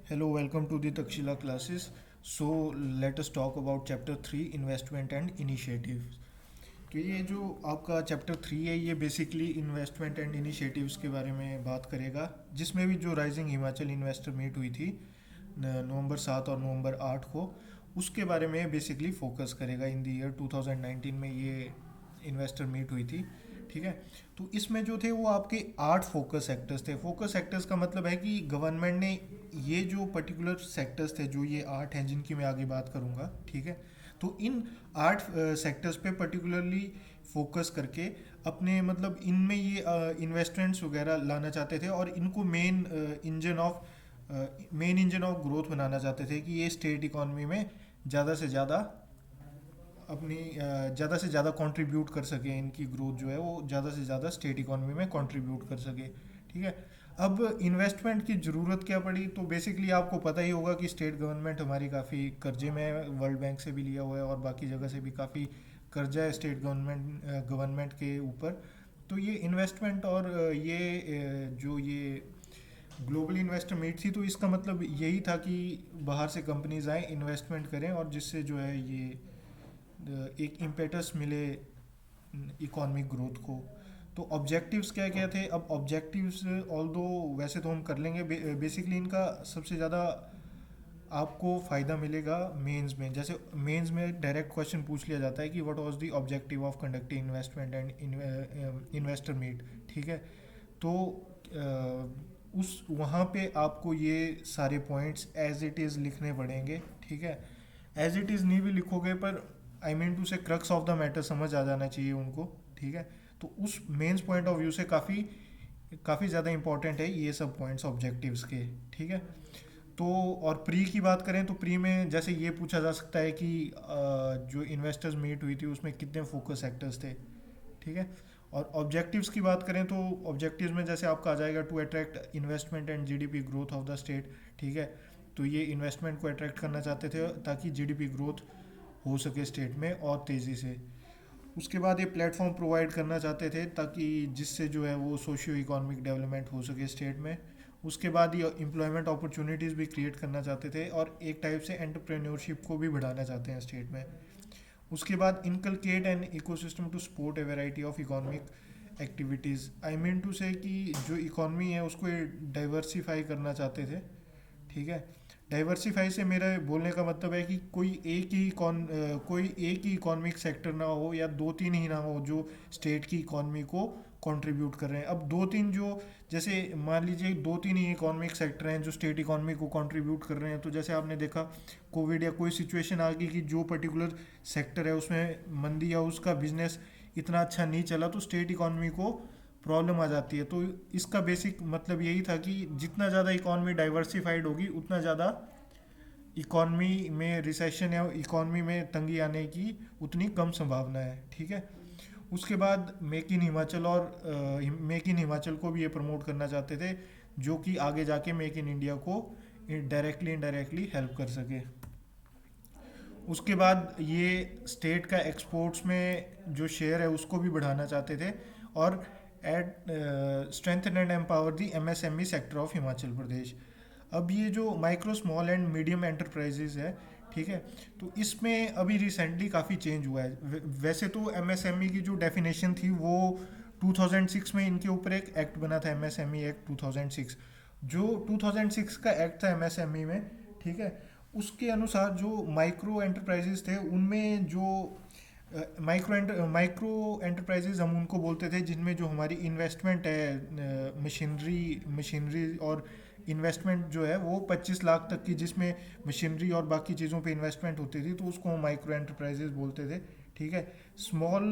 Hello, welcome to the Takshila classes. So let us talk about chapter 3 investment and initiatives. तो ये जो आपका chapter 3 है ये बेसिकली इन्वेस्टमेंट एंड इनिशिएटिव्स के बारे में बात करेगा, जिसमें भी जो राइजिंग हिमाचल इन्वेस्टर मीट हुई थी नवंबर 7 और नवंबर 8 को, उसके बारे में बेसिकली फोकस करेगा। इन द ईयर 2019 में ये इन्वेस्टर मीट हुई थी, ठीक है। तो इसमें जो थे वो आपके 8 फोकस सेक्टर्स थे। फोकस सेक्टर्स का मतलब है कि गवर्नमेंट ने ये जो पर्टिकुलर सेक्टर्स थे, जो ये 8 हैं जिनकी मैं आगे बात करूँगा, ठीक है। तो इन 8 सेक्टर्स पे पर्टिकुलरली फोकस करके अपने मतलब इनमें ये इन्वेस्टमेंट्स वगैरह लाना चाहते थे और इनको मेन इंजन ऑफ ग्रोथ बनाना चाहते थे कि ये स्टेट इकॉनमी में ज़्यादा से ज़्यादा अपनी ज़्यादा से ज़्यादा कंट्रीब्यूट कर सके। इनकी ग्रोथ जो है वो ज़्यादा से ज़्यादा स्टेट इकॉनमी में कंट्रीब्यूट कर सके, ठीक है। अब इन्वेस्टमेंट की ज़रूरत क्या पड़ी, तो बेसिकली आपको पता ही होगा कि स्टेट गवर्नमेंट हमारी काफ़ी कर्जे में है, वर्ल्ड बैंक से भी लिया हुआ है और बाकी जगह से भी काफ़ी कर्जा है स्टेट गवर्नमेंट के ऊपर। तो ये इन्वेस्टमेंट और जो ये ग्लोबल इन्वेस्टर मीट थी, तो इसका मतलब यही था कि बाहर से कंपनीज आए, इन्वेस्टमेंट करें और जिससे जो है ये एक इम्पेटस मिले इकोनॉमिक ग्रोथ को। तो ऑब्जेक्टिव्स क्या क्या थे, अब ऑब्जेक्टिव्स ऑल दो वैसे तो हम कर लेंगे, बेसिकली इनका सबसे ज़्यादा आपको फ़ायदा मिलेगा मेंस में। जैसे मेंस में डायरेक्ट क्वेश्चन पूछ लिया जाता है कि what was the objective of conducting investment and investor meet, ठीक है। तो उस वहाँ पे आपको ये सारे पॉइंट्स एज इट इज़ लिखने पड़ेंगे, ठीक है। एज इट इज़ नहीं भी लिखोगे पर आई मीन टू से क्रक्स ऑफ द मैटर समझ आ जाना चाहिए उनको, ठीक है। तो उस मेंस पॉइंट ऑफ व्यू से काफ़ी काफ़ी ज़्यादा इंपॉर्टेंट है ये सब पॉइंट्स ऑब्जेक्टिव्स के, ठीक है। तो और प्री की बात करें तो प्री में जैसे ये पूछा जा सकता है कि जो इन्वेस्टर्स मीट हुई थी उसमें कितने फोकस सेक्टर्स थे, ठीक है। और ऑब्जेक्टिव्स की बात करें तो ऑब्जेक्टिव्स में जैसे आपका आ जाएगा to attract investment and GDP growth of the state, ठीक है। तो ये इन्वेस्टमेंट को अट्रैक्ट करना चाहते थे ताकि जीडीपी ग्रोथ हो सके स्टेट में और तेज़ी से। उसके बाद ये प्लेटफॉर्म प्रोवाइड करना चाहते थे ताकि जिससे जो है वो सोशियो इकोनॉमिक डेवलपमेंट हो सके स्टेट में। उसके बाद ये एम्प्लॉयमेंट अपॉर्चुनिटीज़ भी क्रिएट करना चाहते थे और एक टाइप से एंटरप्रेन्योरशिप को भी बढ़ाना चाहते हैं स्टेट में। उसके बाद inculcate an ecosystem to support a variety of economic activities. I mean to say कि जो इकॉनमी है उसको डाइवर्सिफाई करना चाहते थे, ठीक है। डाइवर्सिफाई से मेरा बोलने का मतलब है कि कोई एक ही इकोनॉमिक सेक्टर ना हो या दो तीन ही ना हो जो स्टेट की इकॉनमी को कंट्रीब्यूट कर रहे हैं। अब दो तीन जो जैसे मान लीजिए दो तीन ही इकोनॉमिक सेक्टर हैं जो स्टेट इकॉनमी को कंट्रीब्यूट कर रहे हैं, तो जैसे आपने देखा कोविड या कोई सिचुएशन आ गई कि जो पर्टिकुलर सेक्टर है उसमें मंदी या उसका बिजनेस इतना अच्छा नहीं चला तो स्टेट इकॉनमी को प्रॉब्लम आ जाती है। तो इसका बेसिक मतलब यही था कि जितना ज़्यादा इकॉनमी डाइवर्सिफाइड होगी उतना ज़्यादा इकॉनमी में रिसेशन या इकॉनमी में तंगी आने की उतनी कम संभावना है, ठीक है। उसके बाद मेक इन हिमाचल और मेक इन हिमाचल को भी ये प्रमोट करना चाहते थे, जो कि आगे जाके मेक इन इंडिया को डायरेक्टली इनडायरेक्टली हेल्प कर सके। उसके बाद ये स्टेट का एक्सपोर्ट्स में जो शेयर है उसको भी बढ़ाना चाहते थे और and strengthen and empower the MSME sector of Himachal Pradesh. अब ये जो micro small and medium enterprises है, ठीक है। तो इसमें अभी रिसेंटली काफ़ी चेंज हुआ है। वैसे तो एमएसएमई की जो डेफिनेशन थी वो 2006 में इनके ऊपर एक एक्ट बना था, एमएसएमई एक्ट 2006। जो 2006 का एक्ट था एमएसएमई में, ठीक है, उसके अनुसार जो माइक्रो एंटरप्राइजेज थे उनमें जो माइक्रो एंटरप्राइजेज हम उनको बोलते थे जिनमें जो हमारी इन्वेस्टमेंट है मशीनरी और इन्वेस्टमेंट जो है वो 25 लाख तक की, जिसमें मशीनरी और बाकी चीज़ों पे इन्वेस्टमेंट होती थी, तो उसको हम माइक्रो एंटरप्राइजेज बोलते थे, ठीक है। स्मॉल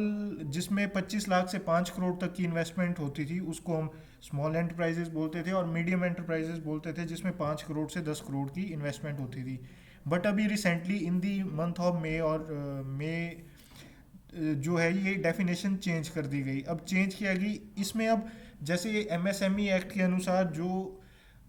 जिसमें 25 लाख से 5 करोड़ तक की इन्वेस्टमेंट होती थी उसको हम स्मॉल एंटरप्राइजेज बोलते थे और मीडियम एंटरप्राइजेज बोलते थे जिसमें 5 करोड़ से 10 करोड़ की इन्वेस्टमेंट होती थी। बट अभी recently in the month of May और मई जो है ये डेफिनेशन चेंज कर दी गई। अब चेंज किया गई इसमें, अब जैसे एमएसएमई एक्ट के अनुसार जो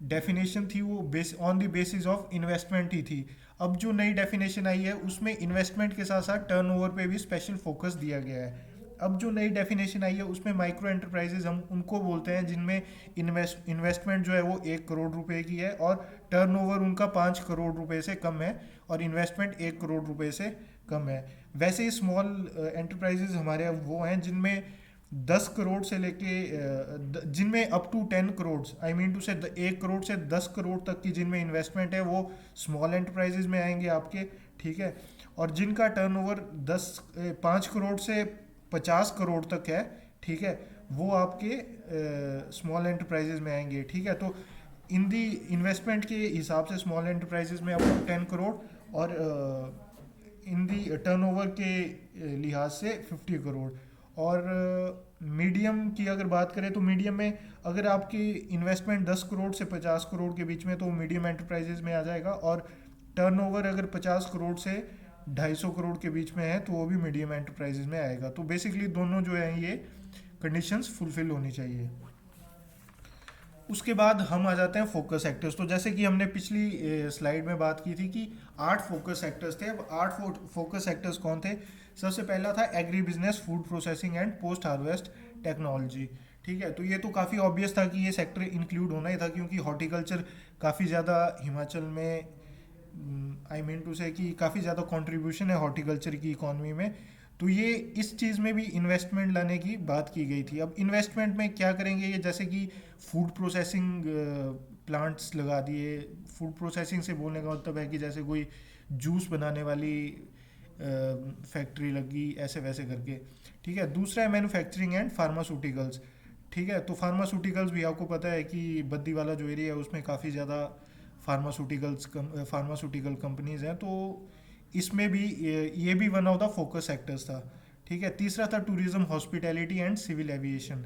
डेफिनेशन थी वो on the basis of investment ही थी। अब जो नई डेफिनेशन आई है उसमें इन्वेस्टमेंट के साथ साथ टर्नओवर पे भी स्पेशल फोकस दिया गया है। अब जो नई डेफिनेशन आई है उसमें माइक्रो एंटरप्राइजेज हम उनको बोलते हैं जिनमें इन्वेस्टमेंट जो है वो 1 करोड़ रुपए की है और टर्नओवर उनका 5 करोड़ रुपए से कम है और इन्वेस्टमेंट 1 करोड़ रुपए से कम है। वैसे ही स्मॉल एंटरप्राइजेज हमारे यहाँ वो हैं जिनमें 10 करोड़ से लेके जिनमें up to 10 crore, I mean to say 1 crore से 10 करोड़ तक की जिनमें इन्वेस्टमेंट है वो स्मॉल एंटरप्राइजेज में आएंगे आपके, ठीक है। और जिनका टर्नओवर 5 करोड़ से 50 करोड़ तक है, ठीक है, वो आपके स्मॉल एंटरप्राइजेज में आएंगे, ठीक है। तो इन दी इन्वेस्टमेंट के हिसाब से स्मॉल एंटरप्राइजेज में अप टू 10 करोड़ और इन दी टर्नओवर के लिहाज से 50 करोड़। और मीडियम की अगर बात करें तो मीडियम में अगर आपकी इन्वेस्टमेंट 10 करोड़ से 50 करोड़ के बीच में तो मीडियम एंटरप्राइजेज में आ जाएगा और टर्नओवर अगर 50 करोड़ से 250 करोड़ के बीच में है तो वो भी मीडियम एंटरप्राइजेज में आएगा। तो बेसिकली दोनों जो है ये कंडीशंस फुलफिल होनी चाहिए। उसके बाद हम आ जाते हैं फोकस सेक्टर्स। तो जैसे कि हमने पिछली स्लाइड में बात की थी कि 8 फोकस सेक्टर्स थे। अब 8 फोकस सेक्टर्स कौन थे? सबसे पहला था agri business, food processing and post harvest technology, ठीक है। तो ये तो काफ़ी ऑब्वियस था कि ये सेक्टर इंक्लूड होना ही था क्योंकि हॉर्टिकल्चर काफ़ी ज़्यादा हिमाचल में, आई मीन टू से कि काफ़ी ज़्यादा कंट्रीब्यूशन है हॉर्टिकल्चर की इकॉनमी में। तो ये इस चीज़ में भी इन्वेस्टमेंट लाने की बात की गई थी। अब इन्वेस्टमेंट में क्या करेंगे ये, जैसे कि फूड प्रोसेसिंग प्लांट्स लगा दिए। फूड प्रोसेसिंग से बोलने का मतलब है कि जैसे कोई जूस बनाने वाली फैक्ट्री लगी, ऐसे वैसे करके, ठीक है। दूसरा है मैन्युफैक्चरिंग एंड फार्मास्यूटिकल्स, ठीक है। तो फार्मास्यूटिकल्स भी आपको पता है कि बद्दी वाला जो एरिया है उसमें काफ़ी ज़्यादा फार्मास्यूटिकल कंपनीज हैं। तो इसमें भी ये भी one of the focus sectors था, ठीक है। तीसरा था tourism, hospitality and civil aviation,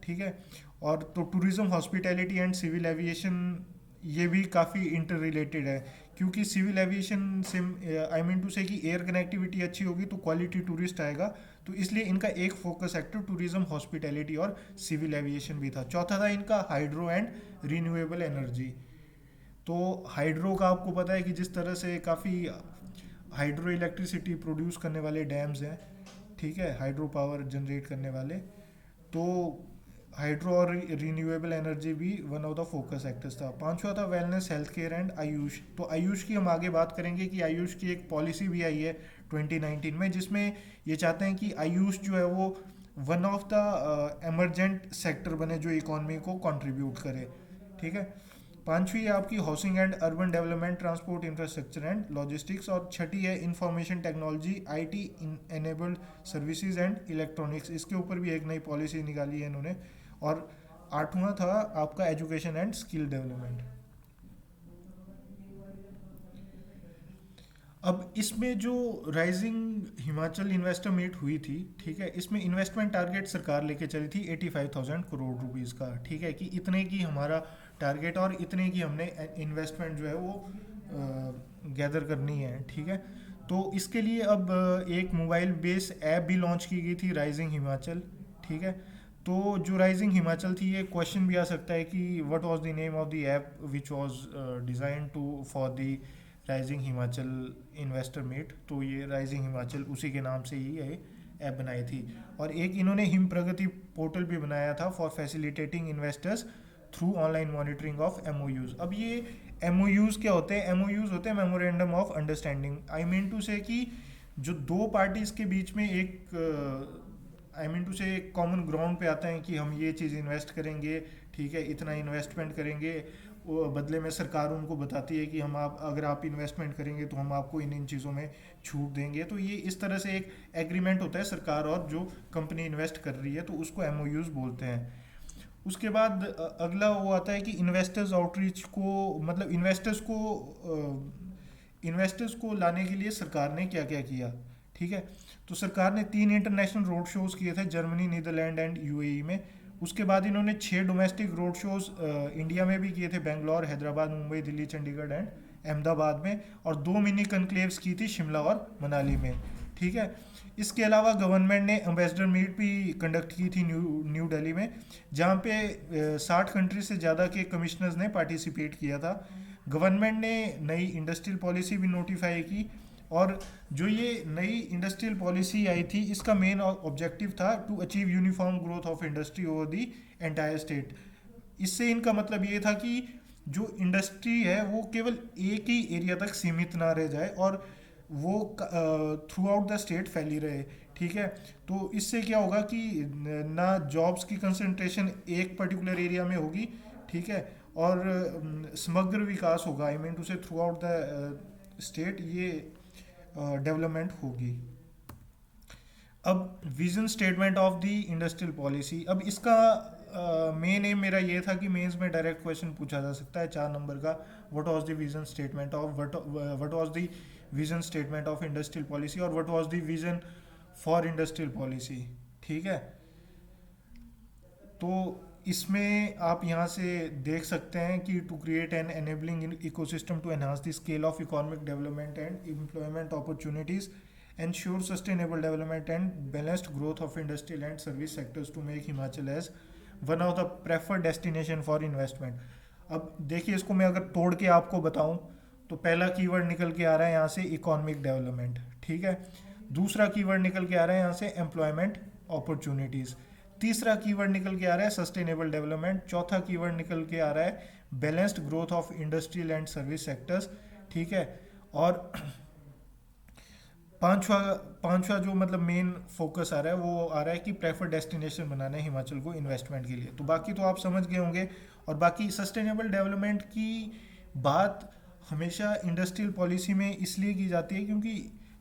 ठीक है। और तो tourism, hospitality and civil aviation ये भी काफ़ी इंटर रिलेटेड है क्योंकि सिविल एविएशन से आई मीन टू से कि एयर कनेक्टिविटी अच्छी होगी तो क्वालिटी टूरिस्ट आएगा। तो इसलिए इनका एक फोकस सेक्टर टूरिज्म, हॉस्पिटैलिटी और सिविल एविएशन भी था। चौथा था इनका हाइड्रो एंड रिन्यूएबल एनर्जी। तो हाइड्रो का आपको पता है कि जिस तरह से काफ़ी हाइड्रो इलेक्ट्रिसिटी प्रोड्यूस करने वाले डैम्स हैं, ठीक है, हाइड्रो पावर जनरेट करने वाले। तो हाइड्रो और रिन्यूएबल एनर्जी भी one of the focus sectors था। पांचवा था wellness, health care and Ayush. तो आयुष की हम आगे बात करेंगे कि आयुष की एक पॉलिसी भी आई है 2019 में जिसमें ये चाहते हैं कि आयुष जो है वो one of the emergent sector बने जो इकॉनमी को कंट्रीब्यूट करे, ठीक है। पांचवी है आपकी housing and urban development, transport infrastructure and logistics. और छठी है information technology, IT enabled services and electronics. इसके ऊपर भी एक नई पॉलिसी निकाली है इन्होंने। और आठवां था आपका एजुकेशन एंड स्किल डेवलपमेंट। अब इसमें जो राइजिंग हिमाचल इन्वेस्टर मीट हुई थी, ठीक है, इसमें इन्वेस्टमेंट टारगेट सरकार लेके चली थी 85,000 करोड़ रुपीस का, ठीक है, कि इतने की हमारा टारगेट और इतने की हमने इन्वेस्टमेंट जो है वो गैदर करनी है, ठीक है। तो इसके लिए अब एक मोबाइल बेस ऐप भी लॉन्च की गई थी, राइजिंग हिमाचल, ठीक है। तो जो राइजिंग हिमाचल थी, ये क्वेश्चन भी आ सकता है कि what was the name of the app which was design to for the rising Himachal investor meet. तो ये राइजिंग हिमाचल उसी के नाम से ही ये ऐप बनाई थी। और एक इन्होंने हिम प्रगति पोर्टल भी बनाया था for facilitating investors through online monitoring of MOUs. अब ये एमओयूज क्या होते हैं? एमओयूज होते हैं memorandum of understanding. I mean to say कि जो दो पार्टीज के बीच में एक आई मीन टू से एक कॉमन ग्राउंड पे आता है कि हम ये चीज़ इन्वेस्ट करेंगे, ठीक है, इतना इन्वेस्टमेंट करेंगे, वो बदले में सरकार उनको बताती है कि हम आप अगर आप इन्वेस्टमेंट करेंगे तो हम आपको इन इन चीज़ों में छूट देंगे। तो ये इस तरह से एक एग्रीमेंट होता है सरकार और जो कंपनी इन्वेस्ट कर रही है, तो उसको एमओयूज बोलते हैं। उसके बाद अगला वो आता है कि इन्वेस्टर्स आउटरीच को, मतलब इन्वेस्टर्स को लाने के लिए सरकार ने क्या क्या किया, ठीक है। तो सरकार ने 3 इंटरनेशनल रोड शोज किए थे, जर्मनी, नीदरलैंड एंड यूएई में। उसके बाद इन्होंने 6 डोमेस्टिक रोड शोज इंडिया में भी किए थे, बेंगलोर, हैदराबाद, मुंबई, दिल्ली, चंडीगढ़ एंड अहमदाबाद में। और 2 मिनी कनक्लेव्स की थी शिमला और मनाली में, ठीक है। इसके अलावा गवर्नमेंट ने एम्बेसडर मीट भी कंडक्ट की थी न्यू दिल्ली में, जहाँ पे 60 कंट्री से ज़्यादा के कमिश्नर्स ने पार्टिसिपेट किया था। गवर्नमेंट ने नई इंडस्ट्रियल पॉलिसी भी नोटिफाई की और जो ये नई इंडस्ट्रियल पॉलिसी आई थी, इसका मेन ऑब्जेक्टिव था to achieve uniform growth of industry over the entire state. इससे इनका मतलब ये था कि जो इंडस्ट्री है वो केवल एक ही एरिया तक सीमित ना रह जाए और वो थ्रू आउट द स्टेट फैली रहे। ठीक है, तो इससे क्या होगा कि ना जॉब्स की कंसंट्रेशन एक पर्टिकुलर एरिया में होगी, ठीक है, और समग्र विकास होगा, आई मीन टू से थ्रू आउट द स्टेट ये डेवलपमेंट होगी। अब vision statement of the industrial policy, अब इसका मेन एम मेरा ये था कि मेंस में डायरेक्ट क्वेश्चन पूछा जा सकता है 4 नंबर का, what was the vision statement of what was the vision statement of industrial policy और what was the vision for industrial policy. ठीक है, तो इसमें आप यहाँ से देख सकते हैं कि to create an enabling ecosystem to enhance the scale of economic development and employment opportunities, ensure sustainable development and balanced growth of industrial and service sectors to make Himachal as one of the preferred destination for investment। अब देखिए, इसको मैं अगर तोड़ के आपको बताऊं तो पहला कीवर्ड निकल के आ रहा है यहाँ से इकोनॉमिक डेवलपमेंट, ठीक है, दूसरा कीवर्ड निकल के आ रहा है यहाँ से एम्प्लॉयमेंट अपॉर्चुनिटीज़, तीसरा कीवर्ड निकल के आ रहा है सस्टेनेबल डेवलपमेंट, चौथा कीवर्ड निकल के आ रहा है balanced growth of industrial and service sectors. ठीक है, और पांचवा पांचवा जो मतलब मेन फोकस आ रहा है वो आ रहा है कि प्रेफर डेस्टिनेशन बनाना है हिमाचल को इन्वेस्टमेंट के लिए। तो बाकी तो आप समझ गए होंगे। और बाकी सस्टेनेबल डेवलपमेंट की बात हमेशा इंडस्ट्रियल पॉलिसी में इसलिए की जाती है क्योंकि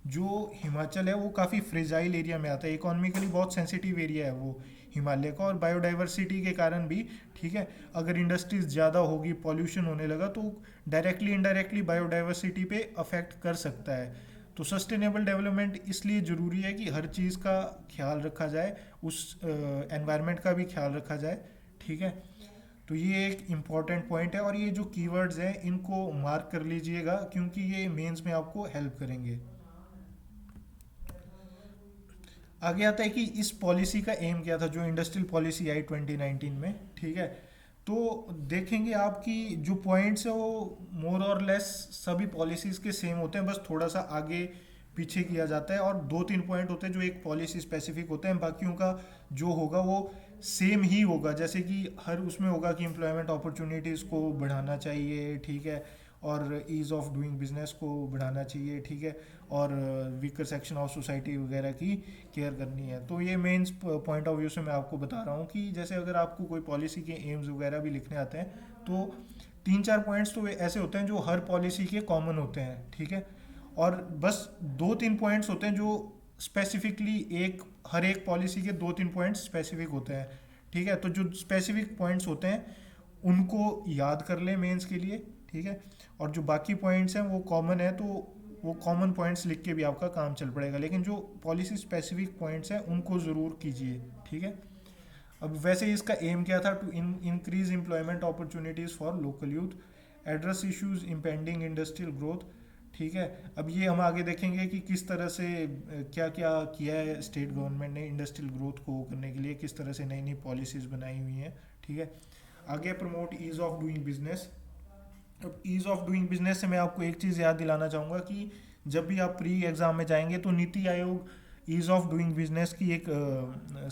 जो हिमाचल है वो काफ़ी फ्रेजाइल एरिया में आता है, इकोनॉमिकली बहुत सेंसिटिव एरिया है वो हिमालय का, और बायोडाइवर्सिटी के कारण भी। ठीक है, अगर इंडस्ट्रीज ज़्यादा होगी, पॉल्यूशन होने लगा तो डायरेक्टली इनडायरेक्टली बायोडाइवर्सिटी पे अफेक्ट कर सकता है। तो सस्टेनेबल डेवलपमेंट इसलिए ज़रूरी है कि हर चीज़ का ख्याल रखा जाए, उस एनवायरनमेंट का भी ख्याल रखा जाए। ठीक है, तो ये एक इम्पॉर्टेंट पॉइंट है और ये जो कीवर्ड्स हैं इनको मार्क कर लीजिएगा क्योंकि ये मेंस में आपको हेल्प करेंगे। आगे आता है कि इस पॉलिसी का एम क्या था, जो इंडस्ट्रियल पॉलिसी आई 2019 में। ठीक है, तो देखेंगे आपकी जो पॉइंट्स है वो मोर और लेस सभी पॉलिसीज़ के सेम होते हैं, बस थोड़ा सा आगे पीछे किया जाता है, और 2-3 पॉइंट होते हैं जो एक पॉलिसी स्पेसिफिक होते हैं, बाकियों का जो होगा वो सेम ही होगा। जैसे कि हर उसमें होगा कि एम्प्लॉयमेंट अपॉर्चुनिटीज़ को बढ़ाना चाहिए, ठीक है, और ईज़ ऑफ डूइंग बिजनेस को बढ़ाना चाहिए, ठीक है, और वीकर सेक्शन ऑफ सोसाइटी वगैरह की केयर करनी है। तो ये मेंस पॉइंट ऑफ व्यू से मैं आपको बता रहा हूँ कि जैसे अगर आपको कोई पॉलिसी के एम्स वगैरह भी लिखने आते हैं तो 3-4 पॉइंट्स तो ऐसे होते हैं जो हर पॉलिसी के कॉमन होते हैं। ठीक है, और बस 2-3 पॉइंट्स होते हैं जो स्पेसिफिकली हर एक पॉलिसी के 2-3 पॉइंट्स स्पेसिफिक होते हैं। ठीक है, तो जो स्पेसिफिक पॉइंट्स होते हैं उनको याद कर लें मेंस के लिए। ठीक है, और जो बाकी पॉइंट्स हैं वो कॉमन है तो वो कॉमन पॉइंट्स लिख के भी आपका काम चल पड़ेगा, लेकिन जो पॉलिसी स्पेसिफिक पॉइंट्स हैं उनको ज़रूर कीजिए। ठीक है, अब वैसे इसका एम क्या था, to increase employment opportunities for local youth, address issues impending industrial growth. ठीक है, अब ये हम आगे देखेंगे कि किस तरह से क्या क्या किया है स्टेट गवर्नमेंट ने इंडस्ट्रियल ग्रोथ को करने के लिए, किस तरह से नई नई पॉलिसीज़ बनाई हुई हैं। ठीक है, आगे promote ease of doing business. अब ईज़ ऑफ डूइंग बिजनेस से मैं आपको एक चीज़ याद दिलाना चाहूँगा कि जब भी आप प्री एग्ज़ाम में जाएंगे तो NITI Aayog ease of doing business की एक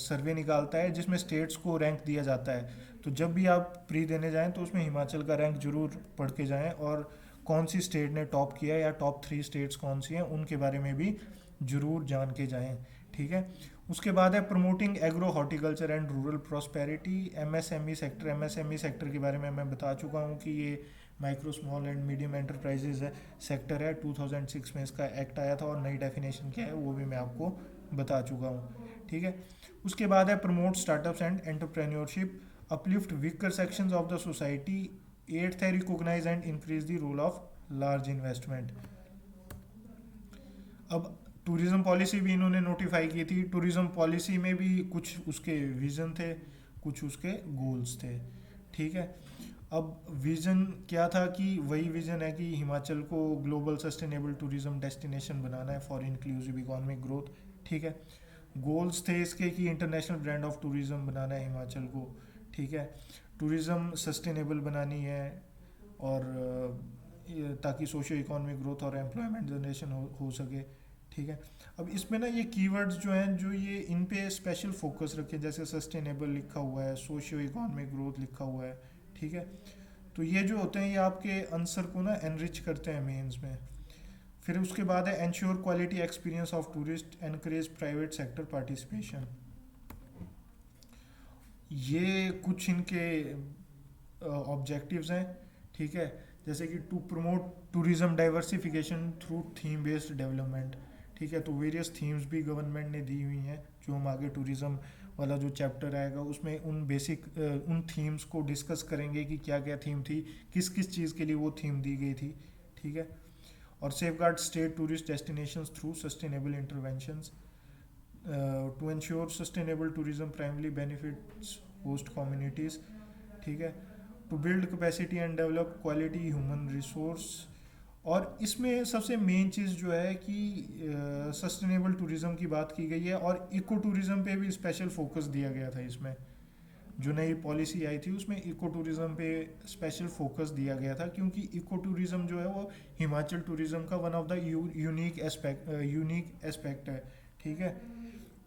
सर्वे निकालता है जिसमें स्टेट्स को रैंक दिया जाता है। तो जब भी आप प्री देने जाएं तो उसमें हिमाचल का रैंक जरूर पढ़ के जाएं, और कौन सी स्टेट ने टॉप किया या टॉप 3 स्टेट्स कौन सी हैं उनके बारे में भी जरूर जान के जाएं। ठीक है, उसके बाद है promoting agro horticulture and rural prosperity. MSME sector, MSME sector के बारे में मैं बता चुका हूँ कि ये micro small and medium enterprises है सेक्टर है। 2006 में इसका एक्ट आया था और नई डेफिनेशन क्या है वो भी मैं आपको बता चुका हूँ। ठीक है, उसके बाद है promote startups and entrepreneurship, uplift weaker sections of the society. Eighth है recognise and increase the role of large investment. अब टूरिज्म पॉलिसी भी इन्होंने नोटिफाई की थी। टूरिज्म पॉलिसी में भी कुछ उसके विजन थे, कुछ उसके गोल्स थे। ठीक है, अब विजन क्या था कि वही विजन है कि हिमाचल को ग्लोबल सस्टेनेबल टूरिज्म डेस्टिनेशन बनाना है फॉर इंक्लूसिव इकोनॉमिक ग्रोथ। ठीक है, गोल्स थे इसके कि इंटरनेशनल ब्रांड ऑफ टूरिज्म बनाना है हिमाचल को। ठीक है, टूरिज्म सस्टेनेबल बनानी है, और ताकि सोशियो इकोनॉमिक ग्रोथ और एम्प्लॉयमेंट जनरेशन हो सके। ठीक है। अब इसमें ना ये कीवर्ड्स जो हैं, जो ये इन पे स्पेशल फोकस रखें, जैसे सस्टेनेबल लिखा हुआ है, सोशियो इकोनॉमिक ग्रोथ लिखा हुआ है। ठीक है। तो ये जो होते हैं ये आपके आंसर को ना एनरिच करते हैं मेंस में। फिर उसके बाद है ensure quality experience of tourist, encourage private sector participation. ये कुछ इनके ऑब्जेक्टिव्स हैं। ठीक है। जैसे कि to promote tourism diversification through theme based development. ठीक है। तो वेरियस थीम्स भी गवर्नमेंट ने दी हुई हैं, जो हम आगे टूरिज्म वाला जो चैप्टर आएगा उसमें उन बेसिक उन थीम्स को डिस्कस करेंगे कि क्या क्या थीम थी, किस किस चीज़ के लिए वो थीम दी गई थी। ठीक है। और safeguard state tourist destinations through sustainable interventions to ensure sustainable tourism primarily benefits host communities. ठीक है। To build capacity and develop quality human resource. और इसमें सबसे मेन चीज़ जो है कि सस्टेनेबल टूरिज्म की बात की गई है, और इको टूरिज्म पे भी स्पेशल फोकस दिया गया था। इसमें जो नई पॉलिसी आई थी उसमें इको टूरिज्म पे स्पेशल फोकस दिया गया था, क्योंकि इको टूरिज्म जो है वो हिमाचल टूरिज्म का one of the unique aspect है। ठीक है।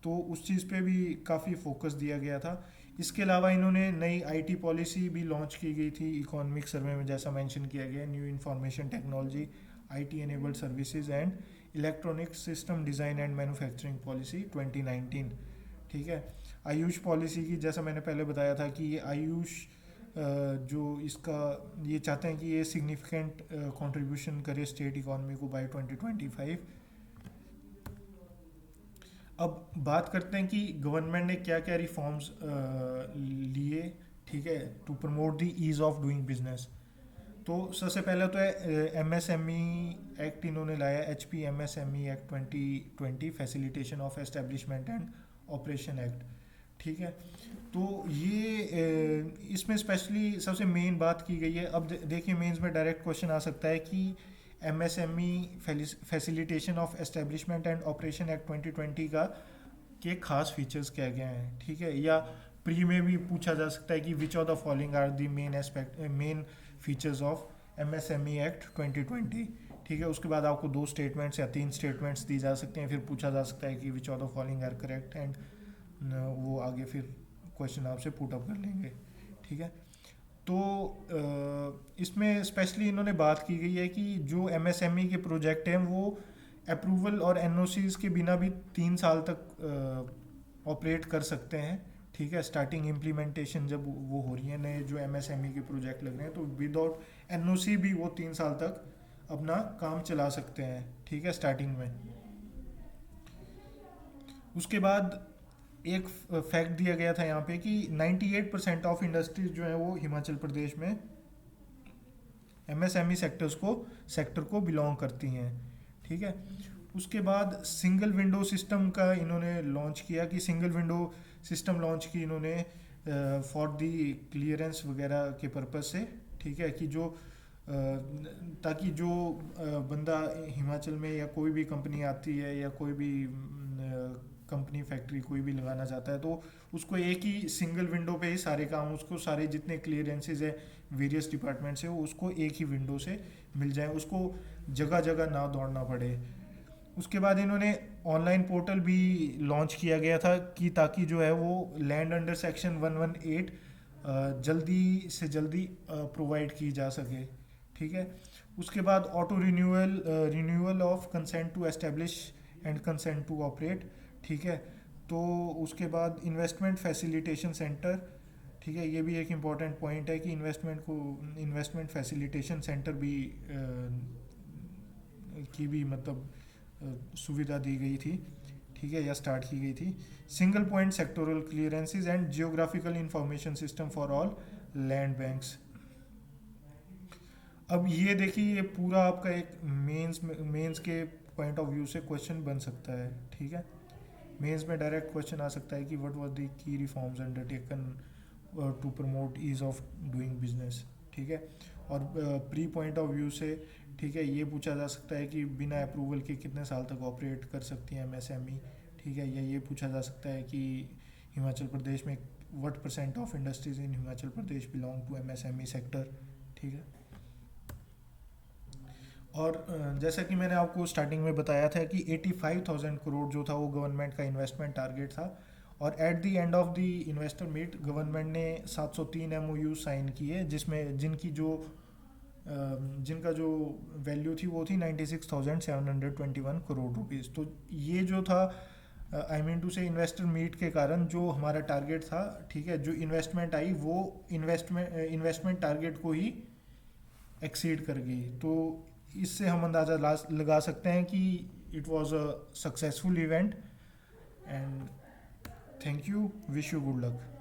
तो उस चीज़ पे भी काफ़ी फोकस दिया गया था। इसके अलावा इन्होंने नई आईटी पॉलिसी भी लॉन्च की गई थी इकोनॉमिक सर्वे में, जैसा मेंशन किया गया, new information technology, IT enabled services and electronic system design and manufacturing policy 2019। ठीक है। आयुष पॉलिसी की, जैसा मैंने पहले बताया था कि ये आयुष जो इसका ये चाहते हैं कि ये सिग्निफिकेंट कंट्रीब्यूशन करे स्टेट इकोनॉमी को बाय 2025। अब बात करते हैं कि गवर्नमेंट ने क्या क्या रिफॉर्म्स लिए। ठीक है। To promote the ease of doing business. तो सबसे पहले तो है एमएसएमई एक्ट इन्होंने लाया, HP MSME act 2020, facilitation of establishment and operation act. ठीक है। तो ये इसमें स्पेशली सबसे मेन बात की गई है। अब देखिए मेंस में डायरेक्ट क्वेश्चन आ सकता है कि MSME facilitation of establishment and operation act 2020 का के खास फीचर्स क्या क्या हैं। ठीक है। या प्री में भी पूछा जा सकता है कि which of the following are the main features of MSME act 2020। ठीक है। उसके बाद आपको 2 स्टेटमेंट्स या 3 स्टेटमेंट्स दी जा सकते हैं, फिर पूछा जा सकता है कि which of the following are correct, and वो आगे फिर क्वेश्चन आपसे पुट अप कर लेंगे। ठीक है। तो इसमें स्पेशली इन्होंने बात की गई है कि जो एमएसएमई के प्रोजेक्ट हैं वो अप्रूवल और एनओसीज के बिना भी 3 साल तक ऑपरेट कर सकते हैं। ठीक है। स्टार्टिंग इम्प्लीमेंटेशन जब वो हो रही है, नए जो एमएसएमई के प्रोजेक्ट लग रहे हैं, तो विदाउट एनओसी भी वो 3 साल तक अपना काम चला सकते हैं। ठीक है। स्टार्टिंग में उसके बाद एक फैक्ट दिया गया था यहाँ पे कि 98% ऑफ इंडस्ट्रीज जो है वो हिमाचल प्रदेश में एमएसएमई सेक्टर को बिलोंग करती हैं। ठीक है। उसके बाद सिंगल विंडो सिस्टम का इन्होंने लॉन्च किया, कि सिंगल विंडो सिस्टम लॉन्च की इन्होंने फॉर दी क्लियरेंस वगैरह के पर्पज़ से। ठीक है। कि जो ताकि जो बंदा हिमाचल में या कोई भी कंपनी आती है या कोई भी कंपनी फैक्ट्री कोई भी लगाना चाहता है, तो उसको एक ही सिंगल विंडो पे ही सारे काम, उसको सारे जितने क्लियरेंसेज है वेरियस डिपार्टमेंट से, वो उसको एक ही विंडो से मिल जाए, उसको जगह जगह ना दौड़ना पड़े। उसके बाद इन्होंने ऑनलाइन पोर्टल भी लॉन्च किया गया था कि ताकि जो है वो लैंड अंडर सेक्शन 118 जल्दी से जल्दी प्रोवाइड की जा सके। ठीक है। उसके बाद auto renewal of consent to establish and consent to operate. ठीक है। तो उसके बाद इन्वेस्टमेंट फैसिलिटेशन सेंटर। ठीक है। ये भी एक इम्पॉर्टेंट पॉइंट है कि इन्वेस्टमेंट फैसिलिटेशन सेंटर भी की भी मतलब सुविधा दी गई थी। ठीक है। या स्टार्ट की गई थी। Single point sectoral clearances and geographical information system for all land banks. अब ये देखिए, ये पूरा आपका एक मेंस के पॉइंट ऑफ व्यू से क्वेश्चन बन सकता है। ठीक है। मेंस में डायरेक्ट क्वेश्चन आ सकता है कि what was the key reforms undertaken to promote ease of doing business. ठीक है। और प्री पॉइंट ऑफ व्यू से, ठीक है, ये पूछा जा सकता है कि बिना अप्रूवल के कितने साल तक ऑपरेट कर सकती है एमएसएमई। ठीक है। या ये पूछा जा सकता है कि हिमाचल प्रदेश में what % of industries in Himachal Pradesh belong to MSME sector. ठीक है। और जैसा कि मैंने आपको स्टार्टिंग में बताया था कि 85,000 करोड़ जो था वो गवर्नमेंट का इन्वेस्टमेंट टारगेट था। और at the end of the investor meet government ने 703 एमओयू साइन किए, जिसमें जिनका जो वैल्यू थी वो थी 96,721 करोड़ रुपीज़। तो ये जो था, आई मीन टू से, इन्वेस्टर मीट के कारण जो हमारा टारगेट था, ठीक है, जो इन्वेस्टमेंट आई वो इन्वेस्टमेंट टारगेट को ही एक्सीड कर गई। तो इससे हम अंदाज़ा लगा सकते हैं कि it was a successful event. And thank you, wish you good luck.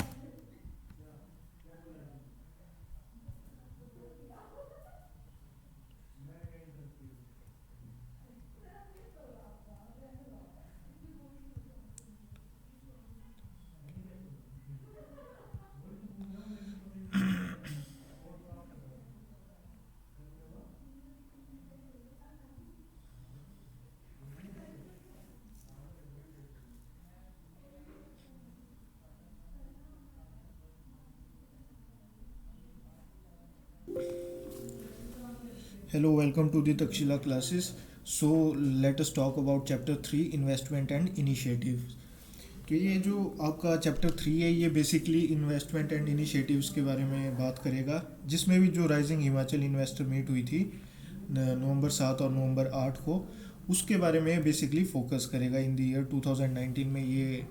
Hello, welcome to the Takshila classes. So let us talk about chapter 3, investment and initiatives. तो ये जो आपका चैप्टर 3 है ये बेसिकली इन्वेस्टमेंट एंड इनिशिएटिव्स के बारे में बात करेगा, जिसमें भी जो राइजिंग हिमाचल इन्वेस्टर मीट हुई थी नवंबर 7 और नवंबर 8 को, उसके बारे में बेसिकली फोकस करेगा। इन द ईयर 2019 में ये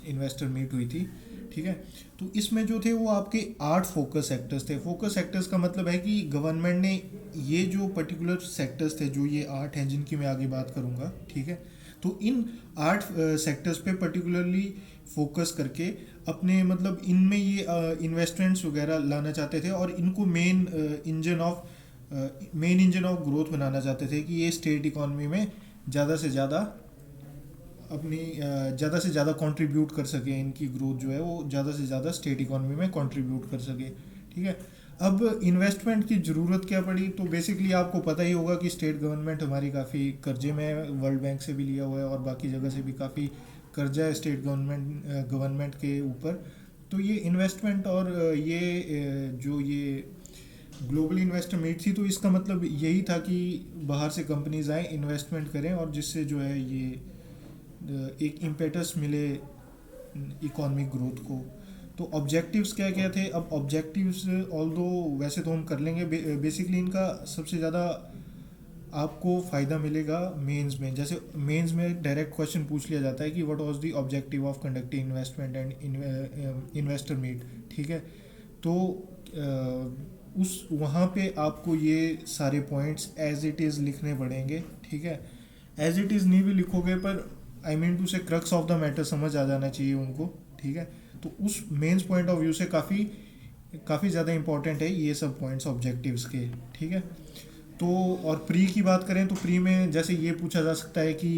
इन्वेस्टर मीट हुई थी, ठीक है। तो इसमें जो थे वो आपके 8 फोकस सेक्टर्स थे। फोकस सेक्टर्स का मतलब है कि गवर्नमेंट ने ये जो पर्टिकुलर सेक्टर्स थे, जो ये 8 हैं जिनकी मैं आगे बात करूँगा, ठीक है, तो इन 8 सेक्टर्स पे पर्टिकुलरली फोकस करके अपने मतलब इनमें ये इन्वेस्टमेंट्स वगैरह लाना चाहते थे और इनको मेन इंजन ऑफ ग्रोथ बनाना चाहते थे कि ये स्टेट इकॉनमी में ज़्यादा से ज़्यादा ज़्यादा से ज़्यादा कंट्रीब्यूट कर सके, इनकी ग्रोथ जो है वो ज़्यादा से ज़्यादा स्टेट इकॉनमी में कंट्रीब्यूट कर सके, ठीक है। अब इन्वेस्टमेंट की ज़रूरत क्या पड़ी, तो बेसिकली आपको पता ही होगा कि स्टेट गवर्नमेंट हमारी काफ़ी कर्जे में है, वर्ल्ड बैंक से भी लिया हुआ है और बाकी जगह से भी काफ़ी कर्जा है स्टेट गवर्नमेंट के ऊपर। तो ये इन्वेस्टमेंट और ये ग्लोबल इन्वेस्टर मीट थी, तो इसका मतलब यही था कि बाहर से कंपनीज आए, इन्वेस्टमेंट करें और जिससे जो है ये एक इम्पेटस मिले इकोनॉमिक ग्रोथ को। तो ऑब्जेक्टिव्स क्या क्या थे, अब ऑब्जेक्टिव्स ऑल्दो वैसे तो हम कर लेंगे, बेसिकली इनका सबसे ज़्यादा आपको फ़ायदा मिलेगा मेंस में। जैसे मेंस में डायरेक्ट क्वेश्चन पूछ लिया जाता है कि what was the objective of conducting investment and investor meet, ठीक है। तो उस वहाँ पे आपको ये सारे पॉइंट्स एज इट इज़ लिखने पड़ेंगे, ठीक है। एज इट इज़ नहीं भी लिखोगे पर आई मीन टू से क्रक्स ऑफ द मैटर समझ आ जाना चाहिए उनको, ठीक है। तो उस मेंस पॉइंट ऑफ व्यू से काफ़ी ज़्यादा इंपॉर्टेंट है ये सब पॉइंट्स ऑब्जेक्टिव्स के, ठीक है। तो और प्री की बात करें तो प्री में जैसे ये पूछा जा सकता है कि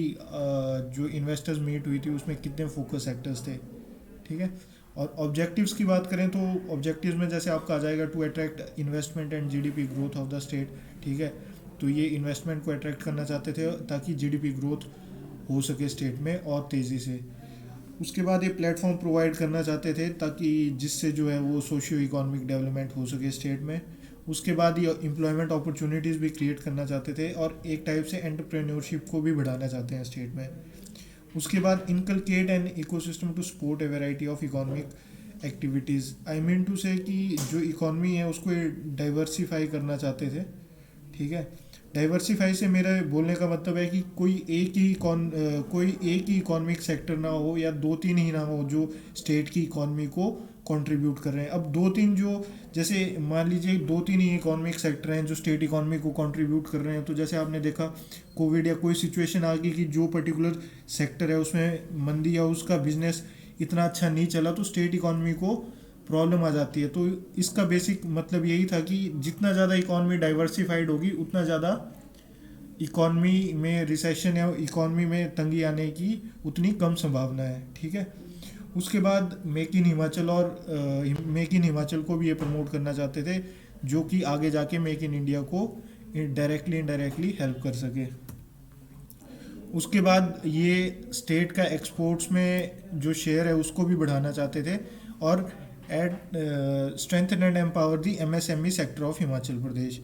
जो इन्वेस्टर्स मीट हुई थी उसमें कितने फोकस सेक्टर्स थे, ठीक है। और ऑब्जेक्टिव्स की बात करें तो ऑब्जेक्टिव्स में जैसे आपका आ जाएगा to attract investment and GDP growth of the state, ठीक है। तो ये इन्वेस्टमेंट को अट्रैक्ट करना चाहते थे ताकि जीडीपी ग्रोथ हो सके स्टेट में और तेज़ी से। उसके बाद ये प्लेटफॉर्म प्रोवाइड करना चाहते थे ताकि जिससे जो है वो सोशियो इकोनॉमिक डेवलपमेंट हो सके स्टेट में। उसके बाद ये एम्प्लॉयमेंट अपॉर्चुनिटीज़ भी क्रिएट करना चाहते थे और एक टाइप से एंटरप्रेन्योरशिप को भी बढ़ाना चाहते हैं स्टेट में। उसके बाद inculcate an ecosystem to support a variety of economic activities, I mean to say कि जो इकॉनमी है उसको डाइवर्सिफाई करना चाहते थे, ठीक है। डाइवर्सिफाई से मेरा बोलने का मतलब है कि कोई एक ही इकोनॉमिक सेक्टर ना हो या दो तीन ही ना हो जो स्टेट की इकॉनमी को कंट्रीब्यूट कर रहे हैं। अब दो तीन जो, जैसे मान लीजिए दो तीन ही इकोनॉमिक सेक्टर हैं जो स्टेट इकॉनमी को कंट्रीब्यूट कर रहे हैं, तो जैसे आपने देखा कोविड या कोई सिचुएशन आ गई कि जो पर्टिकुलर सेक्टर है उसमें मंदी या उसका बिजनेस इतना अच्छा नहीं चला तो स्टेट इकॉनमी को प्रॉब्लम आ जाती है। तो इसका बेसिक मतलब यही था कि जितना ज़्यादा इकॉनमी डाइवर्सिफाइड होगी उतना ज़्यादा इकॉनमी में रिसेशन या इकॉनमी में तंगी आने की उतनी कम संभावना है, ठीक है। उसके बाद मेक इन हिमाचल को भी ये प्रमोट करना चाहते थे, जो कि आगे जाके मेक इन इंडिया को डायरेक्टली इनडायरेक्टली हेल्प कर सके। उसके बाद ये स्टेट का एक्सपोर्ट्स में जो शेयर है उसको भी बढ़ाना चाहते थे और strengthen and empower the MSME sector of Himachal Pradesh.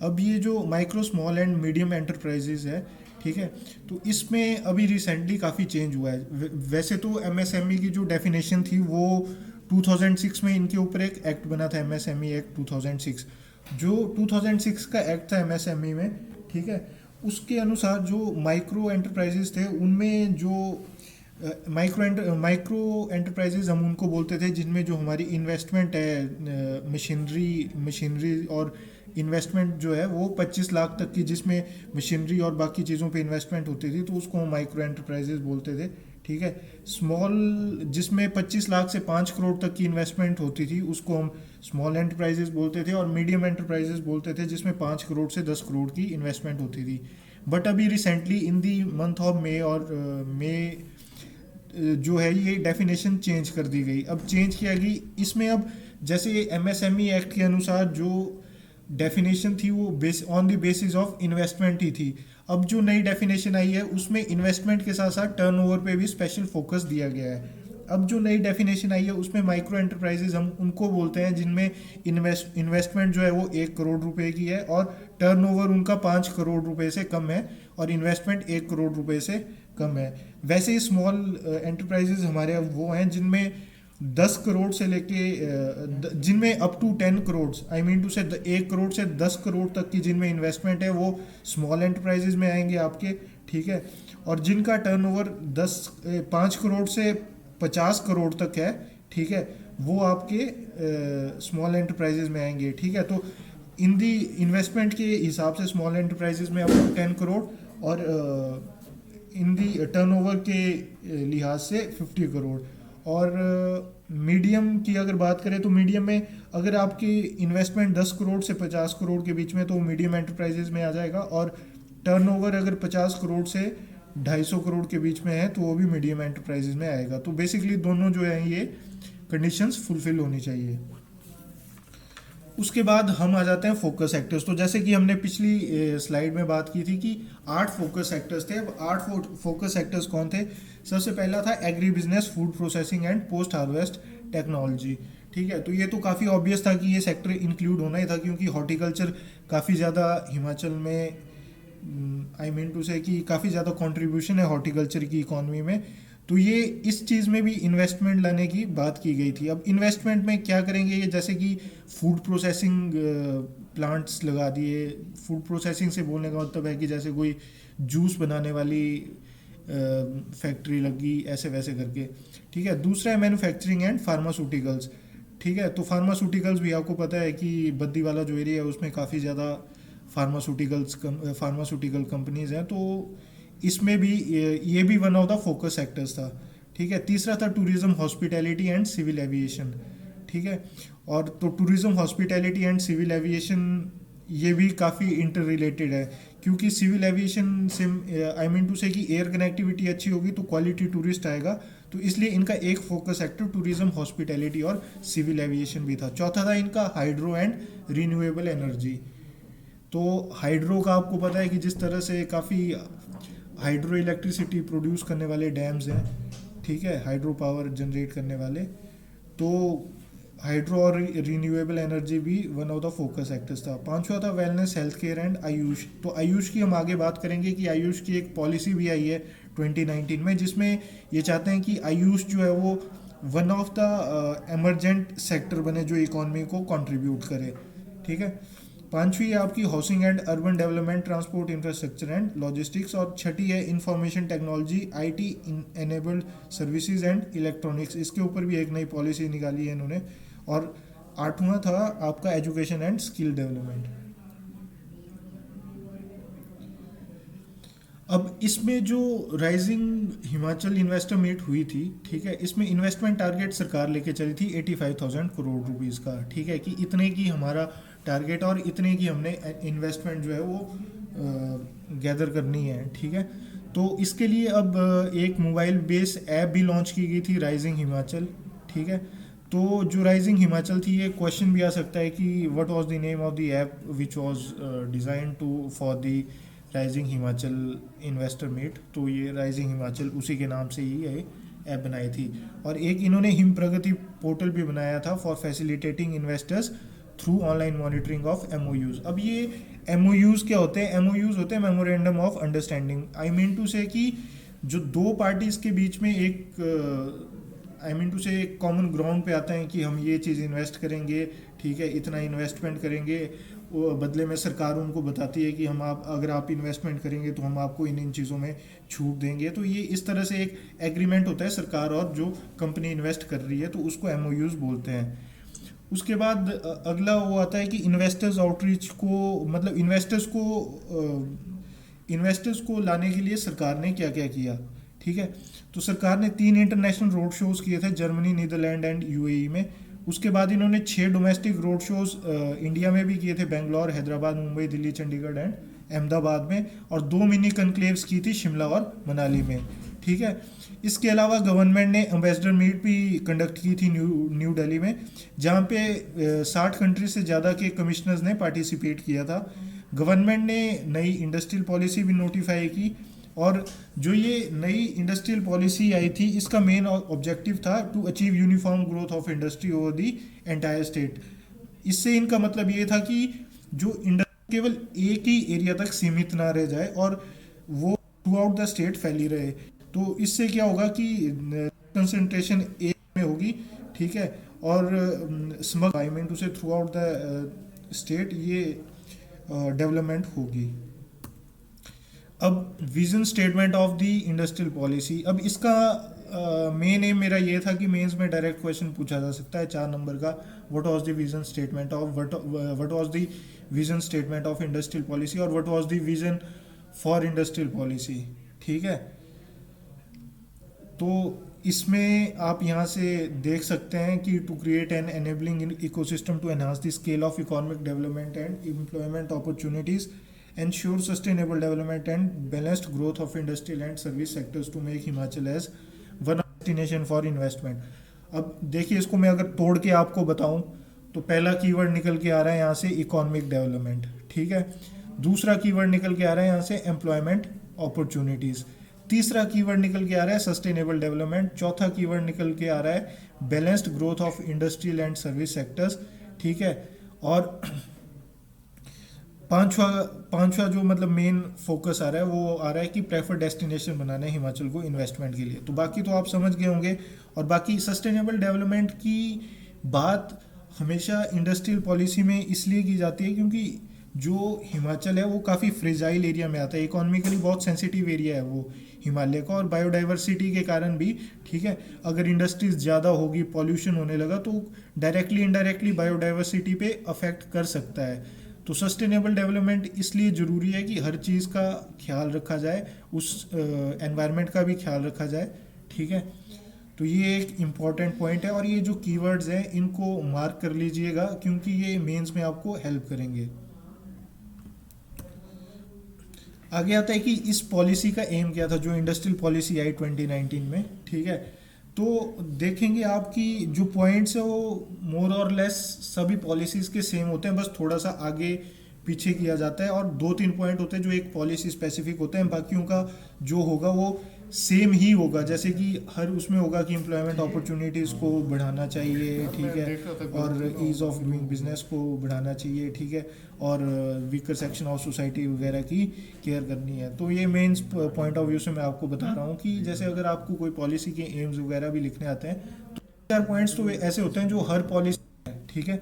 अब ये जो micro small and medium enterprises है, ठीक है, तो इसमें अभी रिसेंटली काफ़ी चेंज हुआ है। वैसे तो एमएसएमई की जो डेफिनेशन थी वो 2006 में इनके ऊपर एक एक्ट बना था, एमएसएमई एक्ट 2006। जो 2006 का एक्ट था एमएसएमई में, ठीक है, उसके अनुसार जो माइक्रो एंटरप्राइजेज थे उनमें जो माइक्रो एंटरप्राइजेज हम उनको बोलते थे जिनमें जो हमारी इन्वेस्टमेंट है मशीनरी और इन्वेस्टमेंट जो है वो 25 लाख तक की, जिसमें मशीनरी और बाकी चीज़ों पे इन्वेस्टमेंट होती थी, तो उसको हम माइक्रो एंटरप्राइजेज बोलते थे, ठीक है। स्मॉल, जिसमें 25 लाख से 5 करोड़ तक की इन्वेस्टमेंट होती थी, उसको हम स्मॉल एंटरप्राइजेज बोलते थे। और मीडियम एंटरप्राइजेज बोलते थे जिसमें 5 करोड़ से 10 करोड़ की इन्वेस्टमेंट होती थी। बट अभी recently in the month of May और मई जो है ये डेफिनेशन चेंज कर दी गई। अब चेंज किया गई इसमें, अब जैसे एमएसएमई एक्ट के अनुसार जो डेफिनेशन थी वो on the basis of investment ही थी। अब जो नई डेफिनेशन आई है उसमें इन्वेस्टमेंट के साथ साथ टर्नओवर पे भी स्पेशल फोकस दिया गया है। अब जो नई डेफिनेशन आई है उसमें माइक्रो एंटरप्राइजेज हम उनको बोलते हैं जिनमें इन्वेस्टमेंट जो है वो 1 करोड़ रुपए की है और टर्नओवर उनका 5 करोड़ रुपए से कम है और इन्वेस्टमेंट 1 करोड़ रुपए से कम है। वैसे ही स्मॉल एंटरप्राइजेज हमारे वो हैं जिनमें 10 करोड़ से लेके जिनमें up to 10 crore, I mean to say 1 crore से 10 करोड़ तक की जिनमें इन्वेस्टमेंट है वो स्मॉल एंटरप्राइजेज में आएंगे आपके, ठीक है। और जिनका टर्नओवर 5 करोड़ से 50 करोड़ तक है, ठीक है, वो आपके स्मॉल एंटरप्राइजेज में आएंगे, ठीक है। तो इन दी इन्वेस्टमेंट के हिसाब से स्मॉल एंटरप्राइजेज में अप टू 10 करोड़ और इन दी टर्नओवर के लिहाज से 50 करोड़। और मीडियम की अगर बात करें तो मीडियम में अगर आपकी इन्वेस्टमेंट 10 करोड़ से 50 करोड़ के बीच में तो मीडियम एंटरप्राइजेज में आ जाएगा। और टर्नओवर अगर 50 करोड़ से 250 करोड़ के बीच में है तो वो भी मीडियम एंटरप्राइजेज में आएगा। तो बेसिकली दोनों जो है ये कंडीशंस फुलफिल होनी चाहिए। उसके बाद हम आ जाते हैं फोकस सेक्टर्स। तो जैसे कि हमने पिछली स्लाइड में बात की थी कि 8 फोकस सेक्टर्स थे। अब 8 फोकस सेक्टर्स कौन थे? सबसे पहला था agri business, food processing and post harvest technology, ठीक है। तो ये तो काफ़ी ऑब्वियस था कि ये सेक्टर इंक्लूड होना ही था क्योंकि हॉर्टिकल्चर काफ़ी ज़्यादा हिमाचल में आई मीन टू से कि काफ़ी ज़्यादा कंट्रीब्यूशन है हॉर्टिकल्चर की इकॉनमी में। तो ये इस चीज़ में भी इन्वेस्टमेंट लाने की बात की गई थी। अब इन्वेस्टमेंट में क्या करेंगे ये, जैसे कि फूड प्रोसेसिंग प्लांट्स लगा दिए। फूड प्रोसेसिंग से बोलने का मतलब है कि जैसे कोई जूस बनाने वाली फैक्ट्री लगी, ऐसे वैसे करके, ठीक है। दूसरा है मैन्युफैक्चरिंग एंड फार्मास्यूटिकल्स, ठीक है। तो फार्मास्यूटिकल्स भी आपको पता है कि बद्दी वाला जो एरिया है उसमें काफ़ी ज़्यादा फार्मास्यूटिकल कंपनीज हैं। तो इसमें भी ये भी one of the focus sectors था, ठीक है। तीसरा था tourism, hospitality and civil aviation, ठीक है। और तो tourism, hospitality and civil aviation ये भी काफ़ी इंटर रिलेटेड है क्योंकि सिविल एविएशन से आई मीन टू से कि एयर कनेक्टिविटी अच्छी होगी तो क्वालिटी टूरिस्ट आएगा। तो इसलिए इनका एक फोकस सेक्टर टूरिज्म, हॉस्पिटैलिटी और सिविल एविएशन भी था। चौथा था इनका हाइड्रो एंड रिन्यूएबल एनर्जी। तो हाइड्रो का आपको पता है कि जिस तरह से काफ़ी हाइड्रो इलेक्ट्रिसिटी प्रोड्यूस करने वाले डैम्स हैं, ठीक है, हाइड्रो पावर जनरेट करने वाले, तो हाइड्रो और रिन्यूएबल एनर्जी भी one of the focus sectors था। पांचवा था wellness, health care and Ayush. तो आयुष की हम आगे बात करेंगे कि आयुष की एक पॉलिसी भी आई है 2019 में जिसमें ये चाहते हैं कि आयुष जो है वो one of the emergent sector बने जो इकॉनमी को कंट्रीब्यूट करे, ठीक है। पांचवी है आपकी housing and urban development, transport infrastructure and logistics. और छठी है information technology, IT enabled services and electronics. इसके ऊपर भी एक नई पॉलिसी निकाली है इन्होंने। और आठवां था आपका एजुकेशन एंड स्किल डेवलपमेंट। अब इसमें जो राइजिंग हिमाचल इन्वेस्टर मीट हुई थी, ठीक है, इसमें इन्वेस्टमेंट टारगेट सरकार लेके चली थी 85,000 करोड़ रुपीज़ का, ठीक है, कि इतने की हमारा टारगेट और इतने की हमने इन्वेस्टमेंट जो है वो गैदर करनी है, ठीक है। तो इसके लिए अब एक मोबाइल बेस ऐप भी लॉन्च की गई थी, राइजिंग हिमाचल, ठीक है। तो जो राइजिंग हिमाचल थी, ये क्वेश्चन भी आ सकता है कि what was the name of the app which was design to for the rising Himachal investor meet. तो ये राइजिंग हिमाचल उसी के नाम से ही ये ऐप बनाई थी। और एक इन्होंने हिम प्रगति पोर्टल भी बनाया था for facilitating investors through online monitoring of MOUs। अब ये एमओयूज क्या होते हैं? एमओयूज होते हैं memorandum of understanding. I mean to say कि जो दो पार्टीज के बीच में एक आई मीन टू से एक कॉमन ग्राउंड पे आता है कि हम ये चीज़ इन्वेस्ट करेंगे, ठीक है, इतना इन्वेस्टमेंट करेंगे, वो बदले में सरकार उनको बताती है कि हम आप अगर आप इन्वेस्टमेंट करेंगे तो हम आपको इन इन चीज़ों में छूट देंगे। तो ये इस तरह से एक एग्रीमेंट होता है सरकार और जो कंपनी इन्वेस्ट कर रही है, तो उसको एमओयूज बोलते हैं। उसके बाद अगला वो आता है कि इन्वेस्टर्स आउटरीच को, मतलब इन्वेस्टर्स को लाने के लिए सरकार ने क्या क्या किया, ठीक है। तो सरकार ने 3 इंटरनेशनल रोड शोज किए थे, जर्मनी, नीदरलैंड एंड यूएई में। उसके बाद इन्होंने 6 डोमेस्टिक रोड शोज इंडिया में भी किए थे, बेंगलोर, हैदराबाद, मुंबई, दिल्ली, चंडीगढ़ एंड अहमदाबाद में, और 2 मिनी कनक्लेव्स की थी शिमला और मनाली में, ठीक है। इसके अलावा गवर्नमेंट ने एम्बेसडर मीट भी कंडक्ट की थी न्यू दिल्ली में, जहाँ पे 60 कंट्रीज से ज़्यादा के कमिश्नर्स ने पार्टिसिपेट किया था। गवर्नमेंट ने नई इंडस्ट्रियल पॉलिसी भी नोटिफाई की, और जो ये नई इंडस्ट्रियल पॉलिसी आई थी, इसका मेन ऑब्जेक्टिव था to achieve uniform growth of industry over the entire state. इससे इनका मतलब ये था कि जो इंडस्ट्री केवल एक ही एरिया तक सीमित ना रह जाए और वो थ्रू आउट द स्टेट फैली रहे। तो इससे क्या होगा कि कंसंट्रेशन एक में होगी, ठीक है, और स्मग एनवायरमेंट उसे थ्रू आउट द स्टेट ये डेवलपमेंट होगी। अब vision statement of the industrial policy, अब इसका मेन एम मेरा ये था कि मेंस में डायरेक्ट क्वेश्चन पूछा जा सकता है 4 नंबर का, what was the vision statement of what was the vision statement of industrial policy और what was the vision for industrial policy, ठीक है। तो इसमें आप यहाँ से देख सकते हैं कि to create an enabling ecosystem to enhance the scale of economic development and employment opportunities, ensure sustainable development and balanced growth of industrial and service sectors to make Himachal as one destination for investment। अब देखिए, इसको मैं अगर तोड़ के आपको बताऊं तो पहला कीवर्ड निकल के आ रहा है यहाँ से इकोनॉमिक डेवलपमेंट, ठीक है। दूसरा कीवर्ड निकल के आ रहा है यहाँ से एम्प्लॉयमेंट अपॉर्चुनिटीज़। तीसरा कीवर्ड निकल के आ रहा है सस्टेनेबल डेवलपमेंट। चौथा कीवर्ड निकल के आ रहा है balanced growth of industrial and service sectors, ठीक है। और पांचवा जो मतलब मेन फोकस आ रहा है वो आ रहा है कि प्रेफर डेस्टिनेशन बनाना है हिमाचल को इन्वेस्टमेंट के लिए। तो बाकी तो आप समझ गए होंगे। और बाकी सस्टेनेबल डेवलपमेंट की बात हमेशा इंडस्ट्रियल पॉलिसी में इसलिए की जाती है क्योंकि जो हिमाचल है वो काफ़ी फ्रेजाइल एरिया में आता है, इकोनॉमिकली बहुत सेंसिटिव एरिया है वो हिमालय का, और बायोडाइवर्सिटी के कारण भी, ठीक है। अगर इंडस्ट्रीज ज़्यादा होगी, पॉल्यूशन होने लगा तो डायरेक्टली इनडायरेक्टली बायोडाइवर्सिटी पे अफेक्ट कर सकता है। तो सस्टेनेबल डेवलपमेंट इसलिए ज़रूरी है कि हर चीज़ का ख्याल रखा जाए, उस एनवायरनमेंट का भी ख्याल रखा जाए, ठीक है। तो ये एक इम्पॉर्टेंट पॉइंट है, और ये जो कीवर्ड्स हैं इनको मार्क कर लीजिएगा क्योंकि ये मेंस में आपको हेल्प करेंगे। आगे आता है कि इस पॉलिसी का एम क्या था, जो इंडस्ट्रियल पॉलिसी आई 2019 में, ठीक है। तो देखेंगे आपकी जो पॉइंट्स है वो मोर और लेस सभी पॉलिसीज के सेम होते हैं, बस थोड़ा सा आगे पीछे किया जाता है, और 2-3 पॉइंट होते हैं जो एक पॉलिसी स्पेसिफिक होते हैं, बाकियों का जो होगा वो सेम ही होगा। जैसे कि हर उसमें होगा कि एम्प्लॉयमेंट अपॉर्चुनिटीज़ को बढ़ाना चाहिए, ठीक है, और ईज़ ऑफ डूइंग बिजनेस को बढ़ाना चाहिए, ठीक है, और वीकर सेक्शन ऑफ सोसाइटी वगैरह की केयर करनी है। तो ये मेन पॉइंट ऑफ व्यू से मैं आपको बता रहा हूँ कि जैसे अगर आपको कोई पॉलिसी के एम्स वगैरह भी लिखने आते हैं तो 4 पॉइंट्स तो ऐसे होते हैं जो हर पॉलिसी है, ठीक है,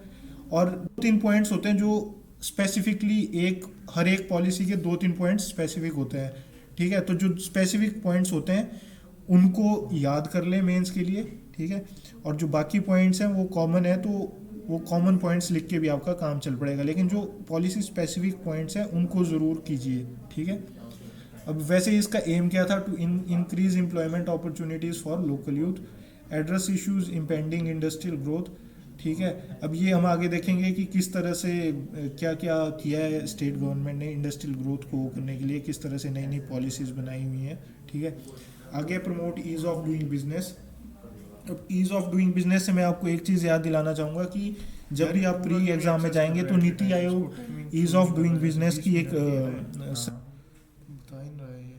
और 2-3 पॉइंट्स होते हैं जो स्पेसिफिकली हर एक पॉलिसी के 2-3 पॉइंट्स स्पेसिफिक होते हैं, ठीक है। तो जो स्पेसिफिक पॉइंट्स होते हैं उनको याद कर लें मेंस के लिए, ठीक है, और जो बाकी पॉइंट्स हैं वो कॉमन है तो वो कॉमन पॉइंट्स लिख के भी आपका काम चल पड़ेगा, लेकिन जो पॉलिसी स्पेसिफिक पॉइंट्स हैं उनको ज़रूर कीजिए, ठीक है। अब वैसे इसका एम क्या था, to increase employment opportunities for local youth, address issues impending industrial growth, ठीक है। अब ये हम आगे देखेंगे कि किस तरह से क्या क्या किया है स्टेट गवर्नमेंट ने इंडस्ट्रियल ग्रोथ को करने के लिए, किस तरह से नई नई पॉलिसीज़ बनाई हुई हैं, ठीक है। आगे promote ease of doing business. अब ईज़ ऑफ डूइंग बिजनेस से मैं आपको एक चीज़ याद दिलाना चाहूँगा कि जब भी आप प्री एग्ज़ाम में जाएंगे तो NITI Aayog ease of doing business की एक बता ही रहा है ये।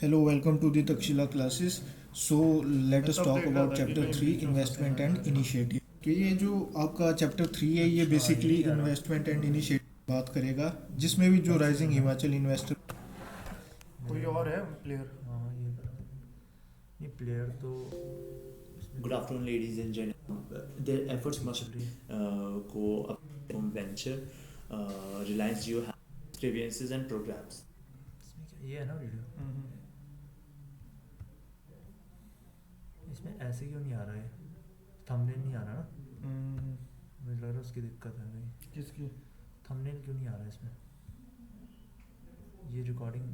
Hello, welcome to the Takshashila classes. So let मैं अस तब टॉक देख रहा अबाउट था कि चैप्टर कहीं 3 बीच में फंसे इन्वेस्टमेंट ना एंड जाए। इनिशिएटिव। तो ये जो आपका चैप्टर 3 है ये हाँ, ये बेसिकली नहीं आ रहा। इन्वेस्टमेंट एंड इनिशिएटिव बात करेगा, जिसमें भी जो राइजिंग हिमाचल इन्वेस्टर कोई और है प्लेयर? हाँ ये प्लेयर तो Good afternoon, ladies and gentlemen. Their efforts must go up from venture. Reliance Jio has grievances and programs. इसमें क्या ये है ना वीडियो, इसमें ऐसे क्यों नहीं आ रहा है, थंबनेल नहीं आ रहा ना, मुझे लग रहा है उसकी दिक्कत है कहीं। किसकी? थंबनेल क्यों नहीं आ रहा है इसमें, ये रिकॉर्डिंग